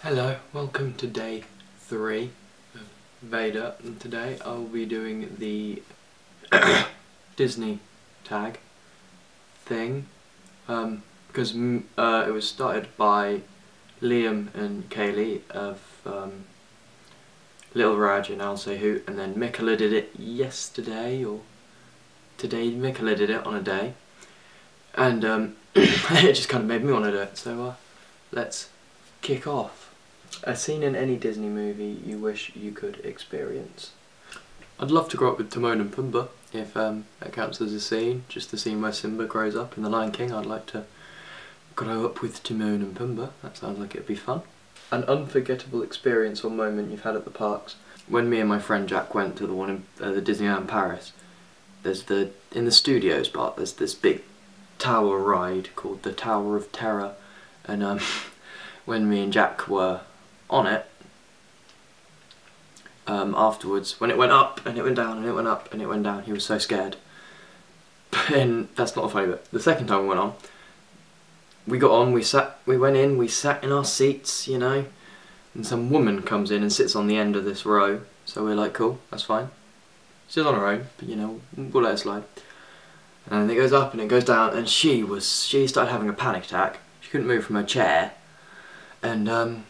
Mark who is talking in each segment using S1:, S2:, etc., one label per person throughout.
S1: Hello, welcome to day 3 of VEDA, and today I'll be doing the Disney tag thing because it was started by Liam and Kaylee of LittleRadge and OwlsSayHooot, and then Mickeleh did it yesterday or today. Mickeleh did it on a day, and it just kind of made me want to do it, so let's kick off. A scene in any Disney movie you wish you could experience. I'd love to grow up with Timon and Pumbaa, if that counts as a scene, just the scene where Simba grows up in The Lion King. I'd like to grow up with Timon and Pumbaa. That sounds like it'd be fun. An unforgettable experience or moment you've had at the parks. When me and my friend Jack went to the one in the Disneyland Paris, there's in the studios part, there's this big tower ride called the Tower of Terror, and when me and Jack were on it, afterwards, when it went up and it went down and it went up and it went down, he was so scared. And that's not a funny bit. The second time we went on, we got on, we went in, we sat in our seats, you know, and some woman comes in and sits on the end of this row, so we're like, cool, that's fine. She's on her own, but you know, we'll let her slide. And it goes up and it goes down, and she started having a panic attack. She couldn't move from her chair, and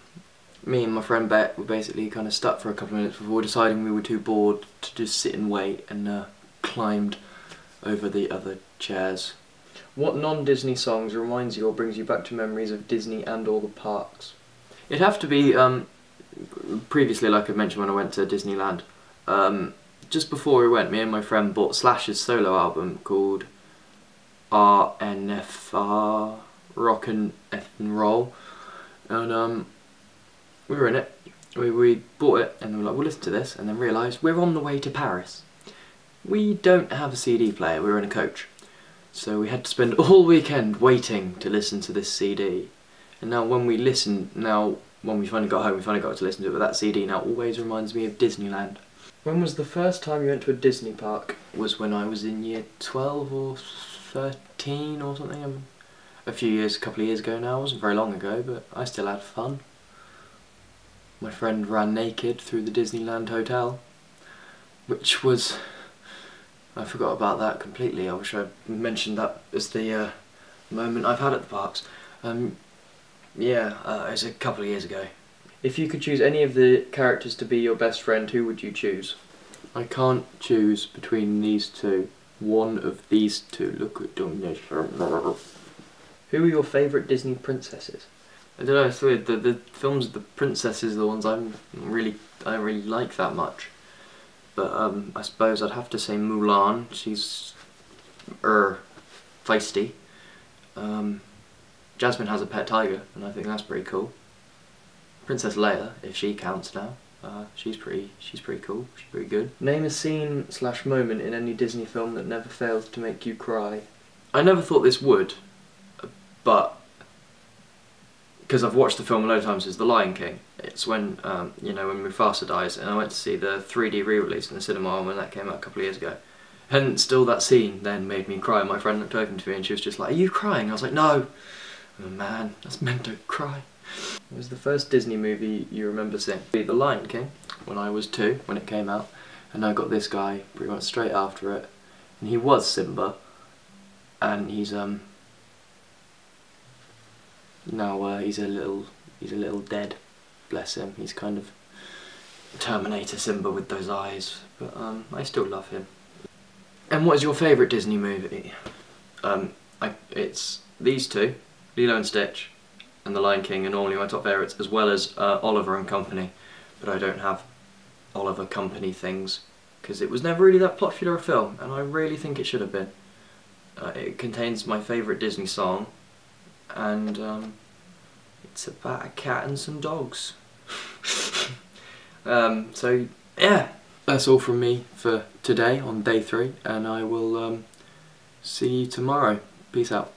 S1: me and my friend Bet were basically kind of stuck for a couple of minutes before deciding we were too bored to just sit and wait, and climbed over the other chairs. What non-Disney songs reminds you or brings you back to memories of Disney and all the parks? It'd have to be, previously, like I mentioned when I went to Disneyland, just before we went, me and my friend bought Slash's solo album called RNFR, Rock and F and Roll, and we were in it, we bought it, and we were like, we'll listen to this, and then realised we're on the way to Paris. We don't have a CD player, we were in a coach, so we had to spend all weekend waiting to listen to this CD. And now when we finally got home, we finally got to listen to it, but that CD now always reminds me of Disneyland. When was the first time you went to a Disney park? It was when I was in year 12 or 13 or something. A couple of years ago now. It wasn't very long ago, but I still had fun. My friend ran naked through the Disneyland Hotel, which was... I forgot about that completely. I wish I mentioned that as the moment I've had at the parks. Yeah, it was a couple of years ago. If you could choose any of the characters to be your best friend, who would you choose? I can't choose between these two. One of these two. Look at them. Who are your favourite Disney princesses? I don't know, it's weird. The films of the princesses are the ones I don't really like that much. But I suppose I'd have to say Mulan. She's feisty. Jasmine has a pet tiger, and I think that's pretty cool. Princess Leia, if she counts now, she's pretty cool. She's pretty good. Name a scene / moment in any Disney film that never fails to make you cry. I never thought this would, but because I've watched the film a load of times, is The Lion King. It's when you know, when Mufasa dies, and I went to see the 3D re-release in the cinema when that came out a couple of years ago. And still that scene then made me cry. My friend looked over to me and she was just like, "Are you crying?" I was like, "No." Oh man, that's meant to cry. What was the first Disney movie you remember seeing? The Lion King, when I was 2, when it came out, and I got this guy pretty much straight after it, and he was Simba, and he's now he's a little dead, bless him. He's kind of Terminator Simba with those eyes, but I still love him. And what is your favourite Disney movie? It's these two, Lilo and Stitch and The Lion King, are normally my top favourites, as well as Oliver and Company, but I don't have Oliver Company things because it was never really that popular a film, and I really think it should have been. It contains my favourite Disney song, and it's about a cat and some dogs. So yeah, that's all from me for today on day 3, and I will see you tomorrow. Peace out.